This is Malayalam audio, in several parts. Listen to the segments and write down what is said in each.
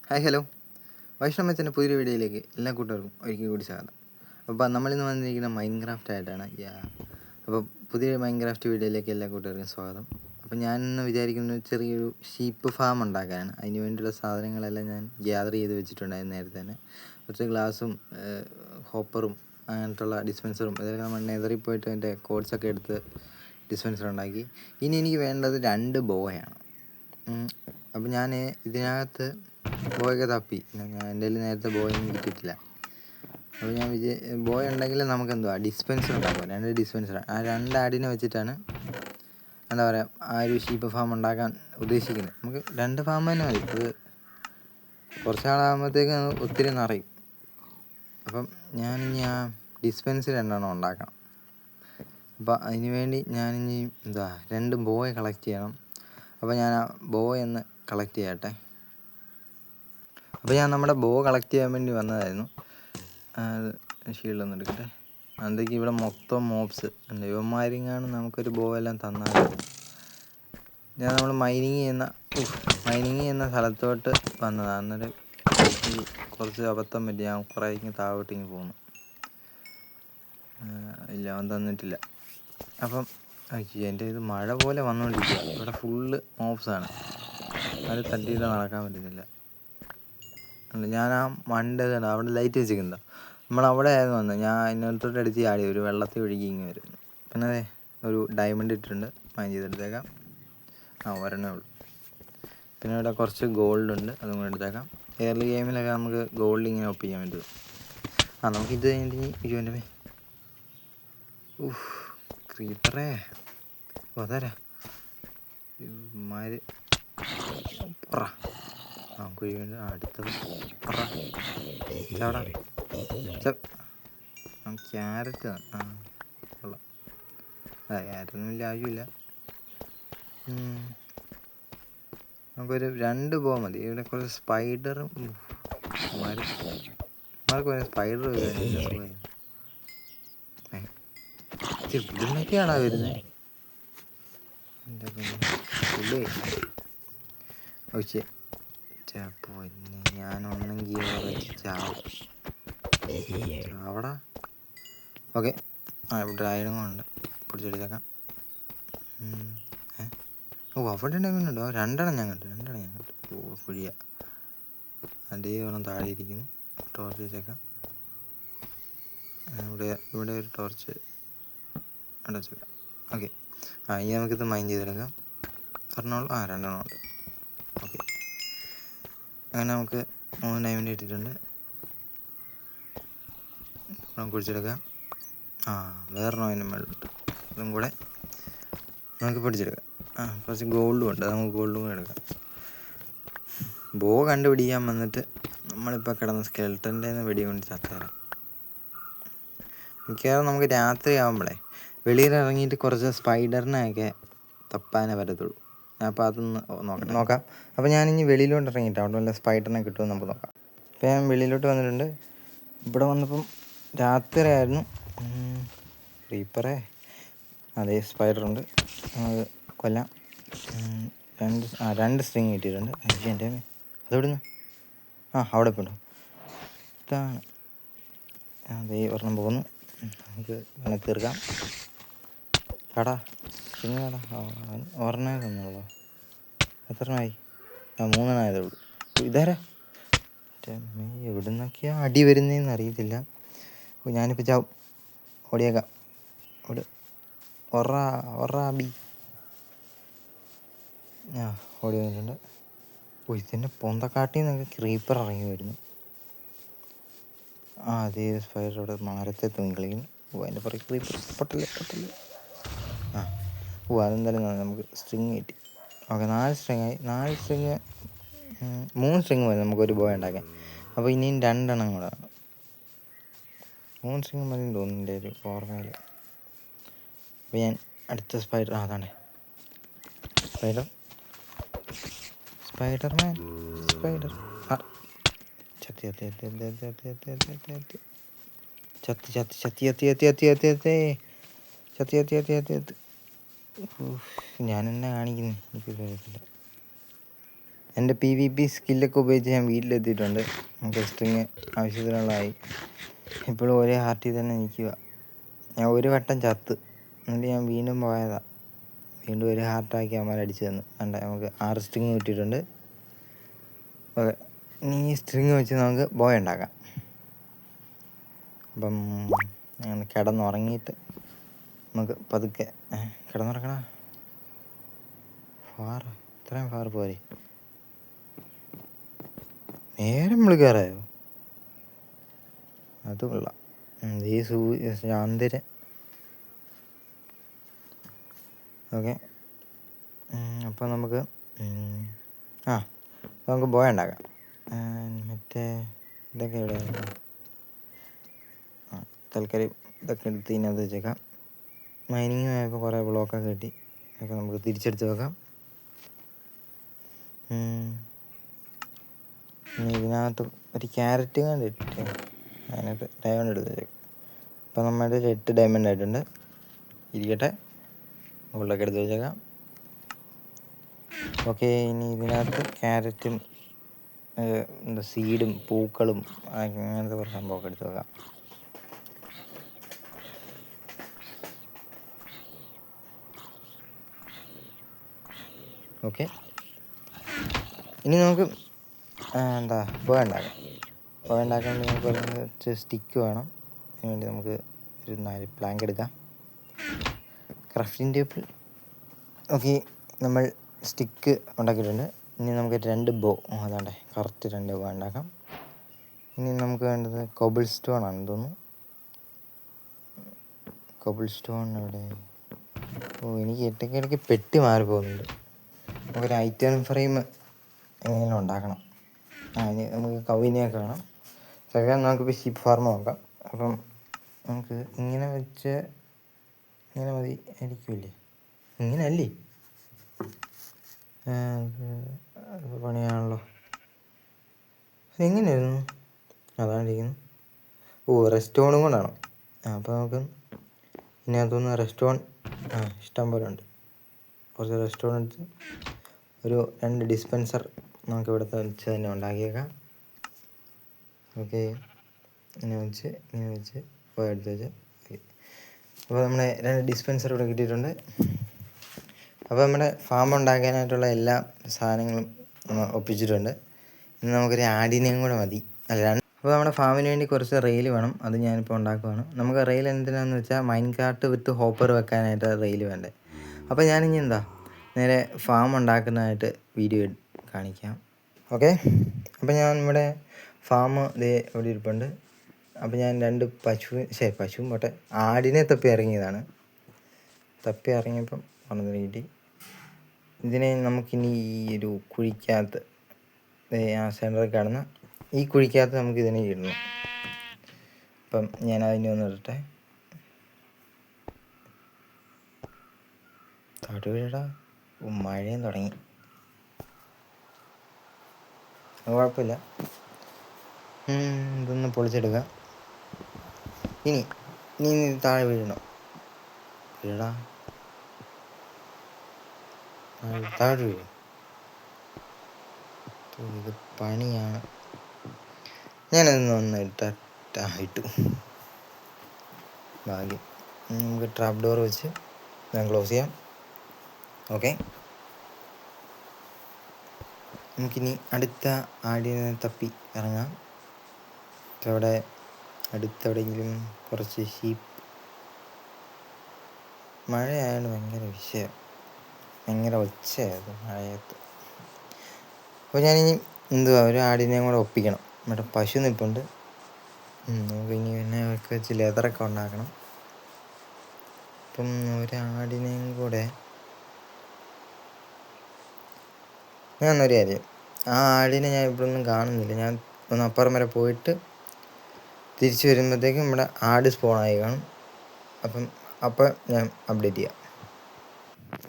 ഹായ് ഹലോ, വൈഷ്ണവത്തിൻ്റെ പുതിയൊരു വീഡിയോയിലേക്ക് എല്ലാ കൂട്ടുകാർക്കും ഒരിക്കൽ കൂടി സ്വാഗതം. അപ്പോൾ നമ്മളിന്ന് വന്നിരിക്കുന്ന മൈൻക്രാഫ്റ്റ് ആയിട്ടാണ്. അപ്പോൾ പുതിയ മൈൻക്രാഫ്റ്റ് വീഡിയോയിലേക്ക് എല്ലാ കൂട്ടുകാർക്കും സ്വാഗതം. അപ്പോൾ ഞാൻ ഇന്ന് വിചാരിക്കുന്ന ചെറിയൊരു ഷീപ്പ് ഫാം ഉണ്ടാക്കാനാണ്. അതിന് വേണ്ടിയുള്ള സാധനങ്ങളെല്ലാം ഞാൻ ഗ്യാദർ ചെയ്ത് വെച്ചിട്ടുണ്ടായിരുന്നു നേരത്തെ തന്നെ. കുറച്ച് ഗ്ലാസും ഹോപ്പറും അങ്ങനത്തുള്ള ഡിസ്പെൻസറും ഇതൊക്കെ നമ്മൾ നെതറിൽ പോയിട്ട് അതിൻ്റെ കോഡ്സൊക്കെ എടുത്ത് ഡിസ്പെൻസർ ഉണ്ടാക്കി. ഇനി എനിക്ക് വേണ്ടത് 2 ബോയാണ്. അപ്പോൾ ഞാൻ ഇതിനകത്ത് ബോയൊക്കെ തപ്പി. എൻ്റെ നേരത്തെ ബോയൊന്നും കിട്ടിയിട്ടില്ല. അപ്പോൾ ഞാൻ ബോയ് ഉണ്ടെങ്കിൽ നമുക്ക് ഡിസ്പെൻസർ ഉണ്ടാകും. 2 ഡിസ്പെൻസർ. ആ 2 ആടിനെ വെച്ചിട്ടാണ് എന്താ പറയുക ആ ഒരു ഷീപ്പ് ഫാം ഉണ്ടാക്കാൻ ഉദ്ദേശിക്കുന്നത്. നമുക്ക് 2 ഫാം തന്നെ മതി. അത് കുറച്ച് നാളാകുമ്പോഴത്തേക്ക് ഒത്തിരി നിറയും. അപ്പം ഞാനിനി ആ ഡിസ്പെൻസർ 2 ഉണ്ടാക്കണം. അപ്പോൾ അതിന് വേണ്ടി ഞാനിനി 2 ബോയ് കളക്ട് ചെയ്യണം. അപ്പോൾ ഞാൻ ആ ബോയ് ഒന്ന് കളക്ട് ചെയ്യട്ടെ. അപ്പോൾ ഞാൻ നമ്മുടെ ബോ കളക്ട് ചെയ്യാൻ വേണ്ടി വന്നതായിരുന്നു. ഷീൽഡൊന്നും എടുക്കട്ടെ. അതൊക്കെ ഇവിടെ മൊത്തം മോബ്സ് ഉണ്ട്. ഇവന്മാരിങ്ങാണ് നമുക്കൊരു ബോ എല്ലാം തന്നാൽ. നമ്മൾ മൈനിങ് ചെയ്യുന്ന സ്ഥലത്തോട്ട് വന്നതാണ്. അന്നേരം കുറച്ച് അബദ്ധം പറ്റി ഞാൻ കുറേ താഴോട്ടിങ്ങ് പോകുന്നു. ഇല്ല, അവൻ തന്നിട്ടില്ല. അപ്പം എൻ്റെ ഇത് മഴ പോലെ വന്നുകൊണ്ടിരിക്കുക. ഇവിടെ ഫുള്ള് മോബ്സാണ്. അത് തട്ടിയിട്ട് നടക്കാൻ പറ്റുന്നില്ല. ഞാൻ ആ മണ്ടേതാണ് അവിടെ ലൈറ്റ് വെച്ചിരിക്കുന്നത്. നമ്മളവിടെ ആയിരുന്നു വന്നത്. ഞാൻ അതിനകത്തോട്ട് അടിച്ച് ചാടി ഒരു വെള്ളത്തിൽ ഒഴുകി ഇങ്ങനെ വരും. പിന്നെ അതെ ഒരു ഡയമണ്ട് ഇട്ടിട്ടുണ്ട്. മൈൻ ചെയ്തെടുത്തേക്കാം. ഒരെണ്ണേ ഉള്ളൂ. പിന്നെ ഇവിടെ കുറച്ച് ഗോൾഡ് ഉണ്ട്, അതും കൂടെ എടുത്തേക്കാം. എയർലി ഗെയിമിലൊക്കെ നമുക്ക് ഗോൾഡ് ഇങ്ങനെ ഒപ്പിക്കാൻ പറ്റും. നമുക്ക് ഇത് കഴിഞ്ഞിട്ട് ഇരുപതിൻ്റെ ക്രീപ്പറേ അതാരാ ഇമാര് പറ നമുക്ക് അടുത്തത് അവിടെ ക്യാരറ്റ് കൊള്ളാം. ക്യാരറ്റൊന്നും വലിയ ആവശ്യമില്ല. നമുക്കൊരു 2 ബോ മതി. ഇവിടെ കുറച്ച് സ്പൈഡറും സ്പൈഡർ ഇതിനൊക്കെയാണോ വരുന്നത്? എൻ്റെ പിന്നെ ഓക്കെ പൊന്നെ, ഞാനൊന്നെങ്കിൽ ചാവടാ. ഓക്കെ, ഇവിടെ ആയിരങ്ങളുണ്ട്, പിടിച്ചെടുത്തേക്കാം. അവിടെ ഉണ്ടോ? 2 ഞാൻ കണ്ടു. കുഴിയ അതേ ഒരെണ്ണം താഴെ ഇരിക്കുന്നു. ടോർച്ച് വെച്ചേക്കാം. ഇവിടെ ഒരു ടോർച്ച് അടച്ചേക്കാം. ഓക്കെ, ഇനി നമുക്കിത് മൈൻ ചെയ്തെടുക്കാം. 2 ഉണ്ട്. ഓക്കെ, അങ്ങനെ നമുക്ക് 3 ഡയമണ്ട് ഇട്ടിട്ടുണ്ട്. കുടിച്ചെടുക്കാം. വേറൊരെണ്ണം അതിൻ്റെ മേളിലുണ്ട്. അതും കൂടെ നമുക്ക് പിടിച്ചെടുക്കാം. കുറച്ച് ഗോൾഡും ഉണ്ട്, നമുക്ക് ഗോൾഡും കൂടെ എടുക്കാം. ബോ കണ്ടുപിടിക്കാൻ വന്നിട്ട് നമ്മളിപ്പോൾ കിടന്ന സ്കെൽട്ടൻ്റെ വെടി കൊണ്ട് ചത്തേരാം. മിക്കവാറും നമുക്ക് രാത്രി ആകുമ്പോഴേ വെളിയിൽ ഇറങ്ങിയിട്ട് കുറച്ച് സ്പൈഡറിനെയൊക്കെ തപ്പാനേ പറ്റത്തുള്ളൂ. ഞാൻ അപ്പോൾ അതൊന്ന് നോക്കാം. അപ്പോൾ ഞാനിനി വെളിയിലോട്ട് ഇറങ്ങിയിട്ട് അവിടെ വല്ല സ്പൈഡറിനെ കിട്ടുമെന്ന് നമുക്ക് നോക്കാം. ഇപ്പോൾ ഞാൻ വെളിയിലോട്ട് വന്നിട്ടുണ്ട്. ഇവിടെ വന്നപ്പം രാത്രി ആയിരുന്നു. ക്രീപ്പറേ അതേ സ്പൈഡറുണ്ട്, നമുക്ക് കൊല്ലാം. 2 സ്ട്രിങ് കിട്ടിയിട്ടുണ്ട്. എൻ്റെ അതെവിടുന്ന് അവിടെ ഇപ്പോൾ ഉണ്ടോ? ഇതാണ്. അതേ ഒരെണ്ണം പോകുന്നു. നമുക്ക് വേണേൽ തീർക്കാം. കടാ സ്ട്രിങ് കടാ. ഒരെണ്ണേ തന്നുള്ളൂ. എത്രണ്ണമായി? 3 ആയതേ ഉള്ളൂ. ഇതാരാ? എവിടെ നിന്നൊക്കെയാണ് അടി വരുന്നതെന്ന് അറിയത്തില്ല. ഞാനിപ്പോൾ ചാവും. ഓടിയേക്കാം. ഒറാബി ഓടി വന്നിട്ടുണ്ട്. ഇതിൻ്റെ പൊന്തക്കാട്ടിൽ നിന്നൊക്കെ ക്രീപ്പർ ഇറങ്ങി വരുന്നു. അതേ സ്പൈഡർ ഇവിടെ മരത്തെ തൂങ്ങി കളിക്കുന്നു. അതിൻ്റെ പുറകെ ക്രീപ്പർ പൊട്ടല്ലേ. അതെന്തായാലും നമുക്ക് സ്ട്രിങ് കിട്ടി. ഓക്കെ, 4 സ്ട്രിങ്ങായി. 3 സ്ട്രിങ് മതി നമുക്കൊരു ബോയ് ഉണ്ടാക്കാൻ. അപ്പോൾ ഇനിയും 2 എണ്ണം കൂടെ വേണം. 3 സ്ട്രിങ് മതി തോന്നുന്നു എൻ്റെ ഒരു ഓർമ്മയിൽ. അപ്പോൾ ഞാൻ അടുത്ത സ്പൈഡർ അതാണ് സ്പൈഡർമാൻ ചത്തി. ഞാൻ എന്നെ കാണിക്കുന്നു, എനിക്ക് അറിയത്തില്ല. എൻ്റെ PvP സ്കില്ലൊക്കെ ഉപയോഗിച്ച് ഞാൻ വീട്ടിലെത്തിയിട്ടുണ്ട്. നമുക്ക് സ്ട്രിങ് ആവശ്യത്തിനുള്ളതായി. ഇപ്പോഴും ഒരേ ഹാർട്ടിൽ തന്നെ നിൽക്കുക. ഞാൻ ഒരു വട്ടം ചത്ത്, എന്നിട്ട് ഞാൻ വീണ്ടും പോയതാണ്. വീണ്ടും ഒരു ഹാർട്ടാക്കി അവന്മാർ അടിച്ചു തന്നു. വേണ്ട, നമുക്ക് 6 സ്ട്രിങ് കിട്ടിയിട്ടുണ്ട്. ഓക്കെ, ഇനി ഈ സ്ട്രിങ് വെച്ച് നമുക്ക് ബോയ് ഉണ്ടാക്കാം. അപ്പം ഞാൻ കിടന്നുറങ്ങിയിട്ട് നമുക്ക് പതുക്കെ കിടന്നുറങ്ങണ ഇത്രയും ഫാർ പോരെ. നേരം വിളിക്കാറായോ? അത് കൊള്ളാം. ഈ ചാന്തിര. ഓക്കെ, അപ്പോൾ നമുക്ക് നമുക്ക് ബോയ ഉണ്ടാക്കാം. മറ്റേ ഇതൊക്കെ ഇവിടെ തൽക്കാലം ഇതൊക്കെ എടുത്ത് ഇതിനകത്ത് വെച്ചേക്കാം. മൈനിങ് ആയപ്പോൾ കുറേ ബ്ലോക്കൊക്കെ കിട്ടി. അതൊക്കെ നമുക്ക് തിരിച്ചെടുത്ത് വെക്കാം. ഇനി ഇതിനകത്ത് ഒരു ക്യാരറ്റ് കണ്ടിട്ട് അതിനകത്ത് ഡയമണ്ട് എടുത്ത് വെച്ചേക്കാം. അപ്പോൾ നമ്മുടെ 8 ഡയമണ്ട് ആയിട്ടുണ്ട്. ഇരിക്കട്ടെ, മുകളിലൊക്കെ എടുത്ത് വെച്ചേക്കാം. ഓക്കെ, ഇനി ഇതിനകത്ത് ക്യാരറ്റും സീഡും പൂക്കളും അങ്ങനത്തെ കുറച്ച് സംഭവമൊക്കെ എടുത്ത് വെക്കാം. ഓക്കെ, ഇനി നമുക്ക് ബോയ ഉണ്ടാക്കാം. ബോയ ഉണ്ടാക്കാൻ വേണ്ടി നമുക്ക് കുറച്ച് സ്റ്റിക്ക് വേണം. അതിന് വേണ്ടി നമുക്ക് ഒരു 4 പ്ലാങ്ക് എടുക്കാം. Crafting table. ഓക്കെ, നമ്മൾ സ്റ്റിക്ക് ഉണ്ടാക്കിയിട്ടുണ്ട്. ഇനി നമുക്ക് 2 ബോ, അതാണ്ടേ കറക്റ്റ് 2 ബോ ഉണ്ടാക്കാം. ഇനി നമുക്ക് വേണ്ടത് കോബിൾ സ്റ്റോൺ ആണ് തോന്നുന്നു. കോബിൾ സ്റ്റോൺ എവിടെ? എനിക്ക് ഇടയ്ക്കിടയ്ക്ക് പെട്ടി മാറി പോകുന്നുണ്ട്. നമുക്കൊരു ഐറ്റം ഫ്രെയിം എങ്ങനെ ഉണ്ടാക്കണം. ഇനി നമുക്ക് കവിനെയൊക്കെ വേണം. സെക്കൻഡ് നമുക്കിപ്പോൾ ഷീപ്പ് ഫാർമ് നോക്കാം. അപ്പം നമുക്ക് ഇങ്ങനെ വെച്ച് ഇങ്ങനെ മതി ആയിരിക്കില്ലേ? ഇങ്ങനെ അല്ലേ? അത് പണിയാണല്ലോ. അതെങ്ങനെയായിരുന്നു? അതാണ് ഇരിക്കുന്നത്. റെസ്റ്റോണും കൊണ്ടാണോ? അപ്പോൾ നമുക്ക് ഇതിനകത്തുനിന്ന് റെസ്റ്റോൺ ഇഷ്ടം പോലെ ഉണ്ട്. കുറച്ച് റെസ്റ്റോൺ എടുത്ത് ഒരു 2 ഡിസ്പെൻസർ നമുക്ക് ഇവിടുത്തെ വെച്ച് തന്നെ ഉണ്ടാക്കിയേക്കാം. ഓക്കെ, ഇങ്ങനെ വെച്ച് പോയി എടുത്ത് വെച്ച്. ഓക്കെ, അപ്പോൾ നമ്മുടെ 2 ഡിസ്പെൻസർ ഇവിടെ കിട്ടിയിട്ടുണ്ട്. അപ്പോൾ നമ്മുടെ ഫാം ഉണ്ടാക്കാനായിട്ടുള്ള എല്ലാ സാധനങ്ങളും ഒപ്പിച്ചിട്ടുണ്ട്. ഇനി നമുക്കൊരു ആടിനെയും കൂടെ മതി. അപ്പോൾ നമ്മുടെ ഫാമിന് വേണ്ടി കുറച്ച് റെയിൽ വേണം. അത് ഞാനിപ്പോൾ ഉണ്ടാക്കുകയാണ്. നമുക്ക് റെയിൽ എന്തിനാന്ന് വെച്ചാൽ മൈൻകാർട്ട് വിത്ത് ഹോപ്പർ വെക്കാനായിട്ട് റെയിൽ വേണ്ടേ. അപ്പോൾ ഞാനിനി നേരെ ഫാം ഉണ്ടാക്കുന്നതായിട്ട് വീഡിയോ കാണിക്കാം. ഓക്കെ, അപ്പോൾ ഞാൻ ഇവിടെ ഫാം ഇവിടെ ഇരിപ്പുണ്ട്. അപ്പോൾ ഞാൻ 2 പശുവും പോട്ടെ, ആടിനെ തപ്പി ഇറങ്ങിയതാണ്. തപ്പി ഇറങ്ങിയപ്പം ഒരെണ്ണത്തിന് കിട്ടി. ഇതിനെ നമുക്കിനി ഈ ഒരു കുഴിക്കകത്ത്, ആ സെൻറ്ററിൽ കാണുന്ന ഈ കുഴിക്കകത്ത് നമുക്ക് ഇതിനെ ഇടണം. അപ്പം ഞാൻ അതിനെ ഒന്ന് ഇടട്ടെ. തടുവിടാ, മഴയും തുടങ്ങി. കുഴപ്പമില്ല, ഇതൊന്ന് പൊളിച്ചെടുക്കുക. ഇനി താഴെ വീഴണം. വീഴടാ, താഴെ വീഴും. ഇത് പണിയാണ്. ഞാനതൊന്ന് ഇട്ടു. ഭാഗ്യം. നമുക്ക് ട്രാപ്പ് ഡോർ വെച്ച് ഞാൻ ക്ലോസ് ചെയ്യാം. ഓക്കെ, നമുക്കിനി അടുത്ത ആടിനെ തപ്പി ഇറങ്ങാം. അവിടെ അടുത്തെവിടെയെങ്കിലും കുറച്ച് ഷീപ്പ്. മഴയായതുകൊണ്ട് ഭയങ്കര ഒച്ചയായത് മഴയത്ത്. അപ്പോൾ ഞാനിനി ഒരു ആടിനെയും കൂടെ ഒപ്പിക്കണം. നമ്മുടെ പശു നിൽപ്പുണ്ട്. നമുക്കിനി ഒക്കെ വെച്ച് ലെതറൊക്കെ ഉണ്ടാക്കണം. അപ്പം ഒരാടിനെയും കൂടെ ഞാനൊരു കാര്യം, ആ ആടിനെ ഞാൻ ഇവിടെ ഒന്നും കാണുന്നില്ല. ഞാൻ ഒന്ന് അപ്പുറം വരെ പോയിട്ട് തിരിച്ച് വരുമ്പോഴത്തേക്കും ഇവിടെ ആട് സ്പോണായി കാണും. അപ്പം ഞാൻ അപ്ഡേറ്റ് ചെയ്യാം.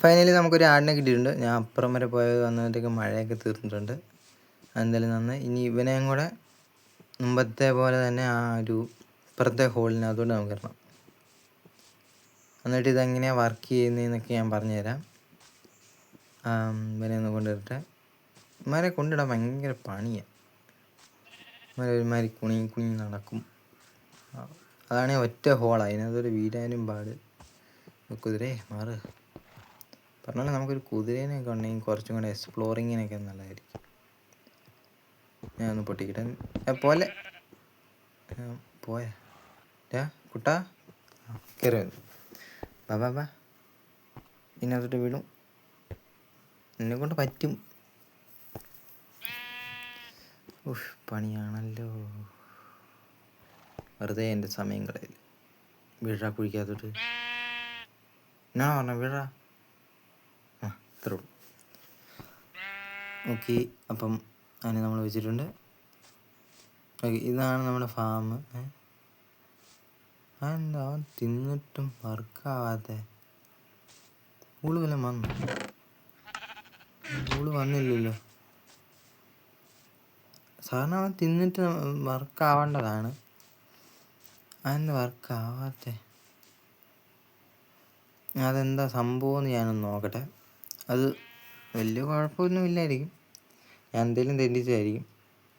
ഫൈനലി നമുക്കൊരു ആടിനെ കിട്ടിയിട്ടുണ്ട്. ഞാൻ അപ്പുറം വരെ പോയത് വന്നപ്പോഴത്തേക്കും മഴയൊക്കെ തീർന്നിട്ടുണ്ട്. എന്തായാലും നന്നായി. ഇനി ഇവനെയും കൂടെ മുമ്പത്തെ പോലെ തന്നെ ആ ഒരു ഇപ്പുറത്തെ ഹോളിനകത്തോട്ട് നമുക്ക് ഇടണം. എന്നിട്ട് ഇതെങ്ങനെയാണ് വർക്ക് ചെയ്യുന്നതെന്നൊക്കെ ഞാൻ പറഞ്ഞുതരാം. ഇവനെ ഒന്ന് കൊണ്ടുവരട്ടെ. ഇവന്മാരെ കൊണ്ടിടാൻ ഭയങ്കര പണിയാണ്. ഇവന്മാരെ ഒരുമാതിരി കുണി നടക്കും. അതാണെങ്കിൽ ഒറ്റ ഹോളാണ്, അതിനകത്തൊരു വീഴാനും പാട്. കുതിരയെ മാറ് പറഞ്ഞാൽ നമുക്കൊരു കുതിരേനെയൊക്കെ ഉണ്ടെങ്കിൽ കുറച്ചും കൂടെ എക്സ്പ്ലോറിങ്ങിനൊക്കെ നല്ലതായിരിക്കും. ഞാനൊന്ന് പൊട്ടിക്കട്ടെ. പോലെ പോയാ കുട്ടാ കയറി വന്നു. ബാ ഇതിനകത്തോട്ട് വീടും. എന്നെ കൊണ്ട് പറ്റും. പണിയാണല്ലോ, വെറുതെ എൻ്റെ സമയം കളയില്ല. വീഴാ കുഴിക്കാത്തോട്ട് എന്നാ പറഞ്ഞ വീഴാ. ഇത്രേ ഉള്ളൂ. ഓക്കെ, അപ്പം അതിനെ നമ്മൾ വെച്ചിട്ടുണ്ട്. ഓക്കെ, ഇതാണ് നമ്മുടെ ഫാം. അതെന്താ തിന്നിട്ടും വർക്കാവാതെ? ഊള് വല്ലതും വന്നു? ഊള് വന്നില്ലല്ലോ. സാധാരണ അവൻ തിന്നിട്ട് വർക്കാവേണ്ടതാണ്. അതെന്താ വർക്കാവാത്തെ? അതെന്താ സംഭവമെന്ന് ഞാനൊന്ന് നോക്കട്ടെ. അത് വലിയ കുഴപ്പമൊന്നും ഇല്ലായിരിക്കും. ഞാൻ എന്തെങ്കിലും തെറ്റിച്ചായിരിക്കും.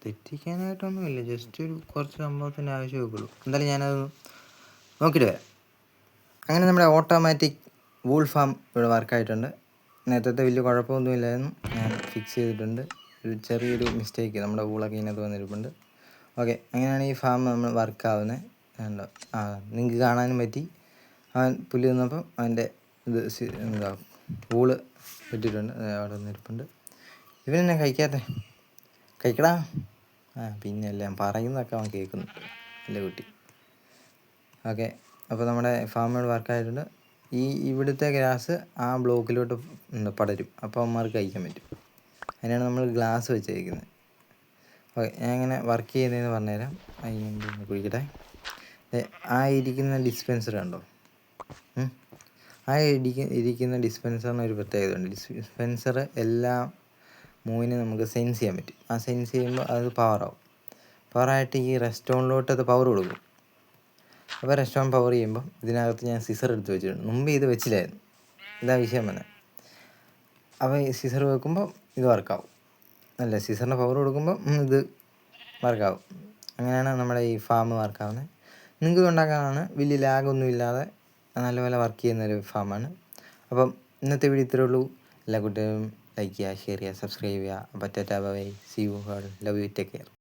തെറ്റിക്കാനായിട്ടൊന്നുമില്ല, ജസ്റ്റ് ഒരു കുറച്ച് സംഭവത്തിൻ്റെ ആവശ്യമൊക്കെ ഉള്ളൂ. എന്തായാലും ഞാനത് നോക്കിയിട്ട് വരാം. അങ്ങനെ നമ്മുടെ ഓട്ടോമാറ്റിക് വൂൾ ഫാം ഇവിടെ വർക്കായിട്ടുണ്ട്. നേരത്തെ വലിയ കുഴപ്പമൊന്നുമില്ലായിരുന്നു, ഞാൻ ഫിക്സ് ചെയ്തിട്ടുണ്ട്. ഒരു ചെറിയൊരു മിസ്റ്റേക്ക്, നമ്മുടെ വൂളൊക്കെ ഇതിനകത്ത് വന്നിരിപ്പുണ്ട്. ഓക്കെ, അങ്ങനെയാണ് ഈ ഫാം നമ്മൾ വർക്കാവുന്നത്. ഉണ്ടോ? നിങ്ങൾക്ക് കാണാനും പറ്റി. അവൻ പുല്ല് തിന്നപ്പം അവൻ്റെ എന്താ വൂള് ഇട്ടിട്ടുണ്ട്, അവിടെ വന്നിരിപ്പുണ്ട്. ഇവനെന്നെ കഴിക്കടാ. പിന്നെ എല്ലാം പറയുന്നതൊക്കെ അവൻ കേൾക്കുന്നുണ്ട്, നല്ല കുട്ടി. ഓക്കെ, അപ്പോൾ നമ്മുടെ ഫാമുകൾ വർക്കായിട്ടുണ്ട്. ഇവിടുത്തെ ഗ്രാസ് ആ ബ്ലോക്കിലോട്ട് പടരും, അപ്പോൾ അവന്മാർക്ക് കഴിക്കാൻ പറ്റും. അതിനാണ് നമ്മൾ ഗ്ലാസ് വെച്ചേക്കുന്നത്. ഓക്കെ, ഞാൻ ഇങ്ങനെ വർക്ക് ചെയ്യുന്നതെന്ന് പറഞ്ഞുതരാം. അതിന് മുമ്പ് കുഴിക്കട്ടെ. ആ ഇരിക്കുന്ന ഡിസ്പെൻസർ കണ്ടോ? ഇരിക്കുന്ന ഡിസ്പെൻസറിന് ഒരു പ്രത്യേകത ഉണ്ട്. ഡിസ്പെൻസർ എല്ലാം മൂവിനും നമുക്ക് സെൻസ് ചെയ്യാൻ പറ്റും. ആ സെൻസ് ചെയ്യുമ്പോൾ അത് പവറായിട്ട് ഈ റെസ്റ്റോറൻറ്റിലോട്ട് അത് പവർ കൊടുക്കും. അപ്പോൾ റെസ്റ്റോറൻറ്റ് പവർ ചെയ്യുമ്പോൾ ഇതിനകത്ത് ഞാൻ സിസർ എടുത്ത് വെച്ചിട്ടുണ്ട്. മുമ്പ് ഇത് വെച്ചില്ലായിരുന്നു, ഇതാ വിഷയം വന്നത്. അപ്പോൾ ഈ സിസർ വെക്കുമ്പോൾ ഇത് വർക്കാവും. അല്ല, സിസറിന് പവർ കൊടുക്കുമ്പോൾ ഇത് വർക്കാവും. അങ്ങനെയാണ് നമ്മുടെ ഈ ഫാം വർക്കാവുന്നത്. നിങ്ങൾക്ക് ഉണ്ടാക്കാനാണ്, വലിയ ലാഗൊന്നും ഇല്ലാതെ നല്ലപോലെ വർക്ക് ചെയ്യുന്നൊരു ഫാമാണ്. അപ്പം ഇന്നത്തെ വീഡിയോ ഇത്രേ ഉള്ളൂ. എല്ലാ കുട്ടികളും ലൈക്ക് ചെയ്യുക, ഷെയർ ചെയ്യുക, സബ്സ്ക്രൈബ് ചെയ്യുക. അപ്പോൾ tata bye, see you, love you, take care.